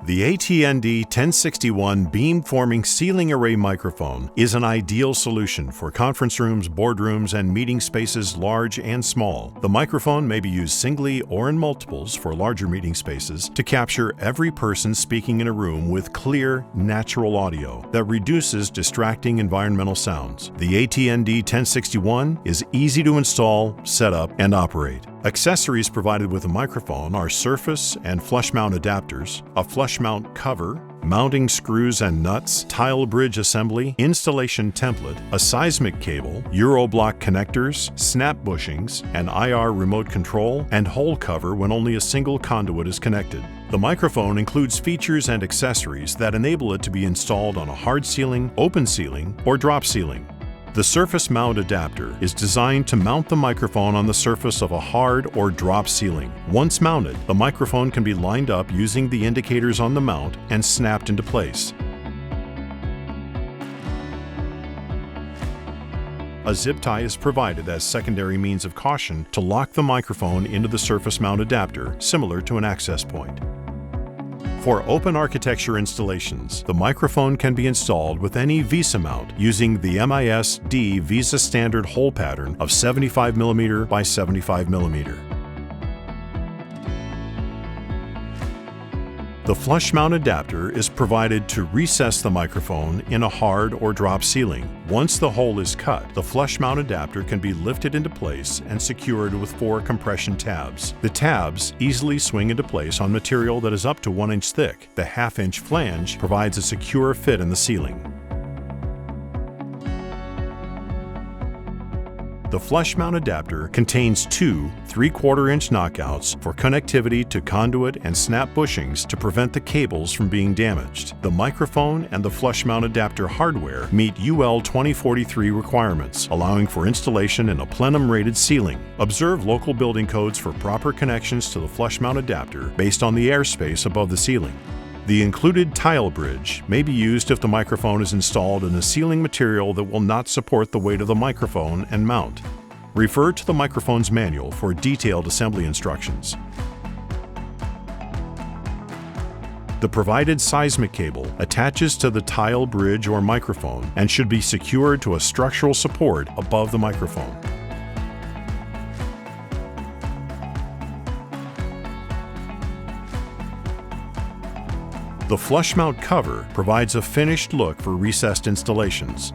The ATND1061 Beamforming Ceiling Array Microphone is an ideal solution for conference rooms, boardrooms, and meeting spaces large and small. The microphone may be used singly or in multiples for larger meeting spaces to capture every person speaking in a room with clear, natural audio that reduces distracting environmental sounds. The ATND1061 is easy to install, set up, and operate. Accessories provided with the microphone are surface and flush mount adapters, a flush mount cover, mounting screws and nuts, tile bridge assembly, installation template, a seismic cable, Euroblock connectors, snap bushings, an IR remote control, and hole cover when only a single conduit is connected. The microphone includes features and accessories that enable it to be installed on a hard ceiling, open ceiling, or drop ceiling. The surface mount adapter is designed to mount the microphone on the surface of a hard or drop ceiling. Once mounted, the microphone can be lined up using the indicators on the mount and snapped into place. A zip tie is provided as secondary means of caution to lock the microphone into the surface mount adapter, similar to an access point. For open architecture installations, the microphone can be installed with any VESA mount using the MIS-D VESA standard hole pattern of 75mm by 75mm. The flush mount adapter is provided to recess the microphone in a hard or drop ceiling. Once the hole is cut, the flush mount adapter can be lifted into place and secured with 4 compression tabs. The tabs easily swing into place on material that is up to 1 inch thick. The 1/2 inch flange provides a secure fit in the ceiling. The flush mount adapter contains 2 3/4 inch knockouts for connectivity to conduit and snap bushings to prevent the cables from being damaged. The microphone and the flush mount adapter hardware meet UL 2043 requirements, allowing for installation in a plenum-rated ceiling. Observe local building codes for proper connections to the flush mount adapter based on the airspace above the ceiling. The included tile bridge may be used if the microphone is installed in a ceiling material that will not support the weight of the microphone and mount. Refer to the microphone's manual for detailed assembly instructions. The provided seismic cable attaches to the tile bridge or microphone and should be secured to a structural support above the microphone. The flush mount cover provides a finished look for recessed installations.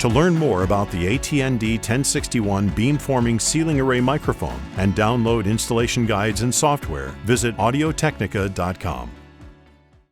To learn more about the ATND1061 Beamforming Ceiling Array Microphone and download installation guides and software, visit Audiotechnica.com.